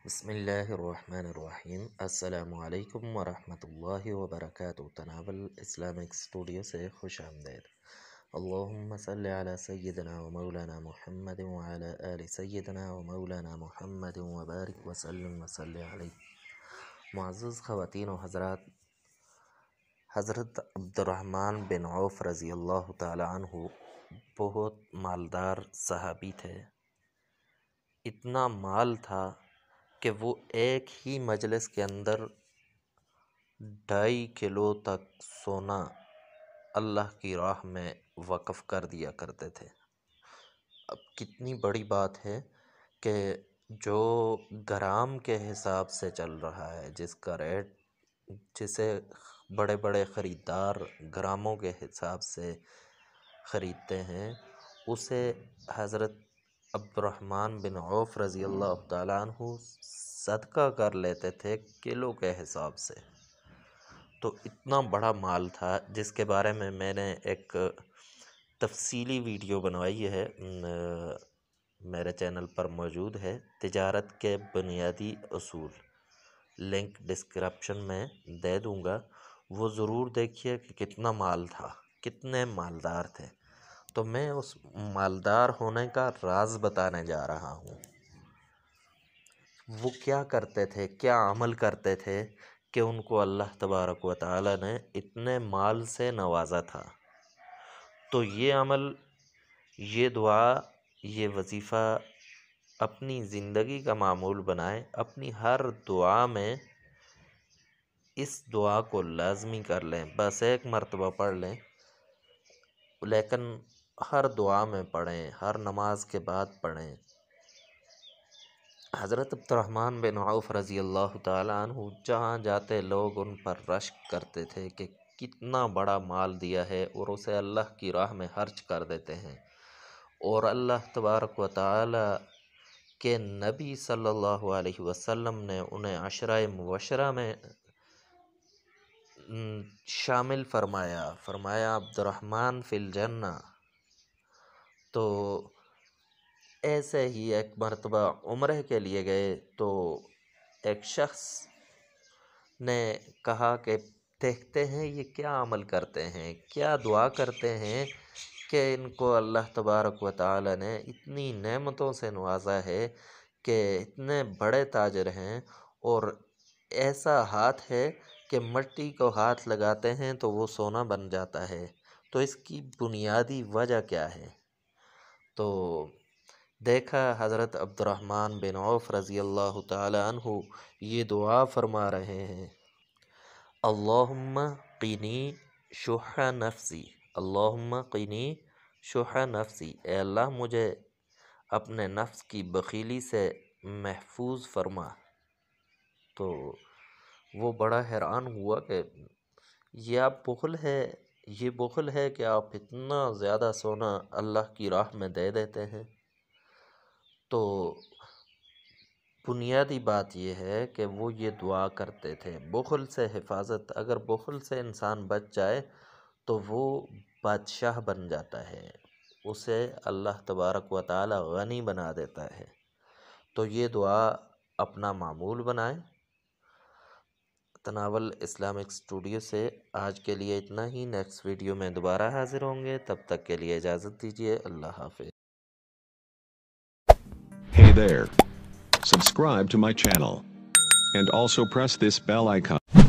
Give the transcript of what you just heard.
بسم اللہ الرحمن الرحیم۔ السلام علیکم ورحمۃ اللہ وبرکاتہ۔ تناول اسلامک اسٹوڈیو سے خوش آمدید۔ اللہم صلی علی سیدنا و مولانا محمد وعلی آل سیدنا و مولانا محمد وبارک وسلم وصلی علیہ۔ معزز خواتین و حضرات، حضرت عبد الرحمن بن عوف رضی اللہ تعالی عنہ بہت مالدار صحابی تھے۔ اتنا مال تھا کہ وہ ایک ہی مجلس کے اندر 2.5 کلو تک سونا اللہ کی راہ میں وقف کر دیا کرتے تھے۔ اب کتنی بڑی بات ہے کہ جو گرام کے حساب سے چل رہا ہے، جس کا ریٹ، جسے بڑے بڑے خریدار گراموں کے حساب سے خریدتے ہیں، اسے حضرت عبد الرحمن بن عوف رضی اللہ تعالیٰ عنہ صدقہ کر لیتے تھے کلو کے حساب سے۔ تو اتنا بڑا مال تھا، جس کے بارے میں میں نے ایک تفصیلی ویڈیو بنوائی ہے، میرے چینل پر موجود ہے، تجارت کے بنیادی اصول۔ لنک ڈسکرپشن میں دے دوں گا، وہ ضرور دیکھیے کہ کتنا مال تھا، کتنے مالدار تھے۔ تو میں اس مالدار ہونے کا راز بتانے جا رہا ہوں۔ وہ کیا کرتے تھے، کیا عمل کرتے تھے کہ ان کو اللہ تبارک و تعالی نے اتنے مال سے نوازا تھا۔ تو یہ عمل، یہ دعا، یہ وظیفہ اپنی زندگی کا معمول بنائیں۔ اپنی ہر دعا میں اس دعا کو لازمی کر لیں، بس ایک مرتبہ پڑھ لیں، لیکن ہر دعا میں پڑھیں، ہر نماز کے بعد پڑھیں۔ حضرت عبد الرحمن بن عوف رضی اللہ تعالیٰ عنہ جہاں جاتے لوگ ان پر رشک کرتے تھے کہ کتنا بڑا مال دیا ہے، اور اسے اللہ کی راہ میں خرچ کر دیتے ہیں۔ اور اللہ تبارک و تعالی کے نبی صلی اللہ علیہ وسلم نے انہیں عشرۂ مبشرہ میں شامل فرمایا عبد الرحمن فی الجنہ۔ تو ایسے ہی ایک مرتبہ عمرہ کے لیے گئے، تو ایک شخص نے کہا کہ دیکھتے ہیں یہ کیا عمل کرتے ہیں، کیا دعا کرتے ہیں کہ ان کو اللہ تبارک و تعالی نے اتنی نعمتوں سے نوازا ہے کہ اتنے بڑے تاجر ہیں، اور ایسا ہاتھ ہے کہ مٹی کو ہاتھ لگاتے ہیں تو وہ سونا بن جاتا ہے۔ تو اس کی بنیادی وجہ کیا ہے؟ تو دیکھا حضرت عبد الرحمن بن عوف رضی اللہ تعالی عنہ یہ دعا فرما رہے ہیں: اللہم قنی شح نفسی، اللہم قنی شح نفسی، اے اللہ مجھے اپنے نفس کی بخیلی سے محفوظ فرما۔ تو وہ بڑا حیران ہوا کہ یہ بخل ہے کہ آپ اتنا زیادہ سونا اللہ کی راہ میں دے دیتے ہیں۔ تو بنیادی بات یہ ہے کہ وہ یہ دعا کرتے تھے، بخل سے حفاظت۔ اگر بخل سے انسان بچ جائے تو وہ بادشاہ بن جاتا ہے، اسے اللہ تبارک و تعالی غنی بنا دیتا ہے۔ تو یہ دعا اپنا معمول بنائیں۔ تناول اسلامک اسٹوڈیو سے آج کے لیے اتنا ہی۔ نیکسٹ ویڈیو میں دوبارہ حاضر ہوں گے، تب تک کے لیے اجازت دیجیے۔ اللہ حافظ۔ Hey there. Subscribe to my channel. And also press this bell icon.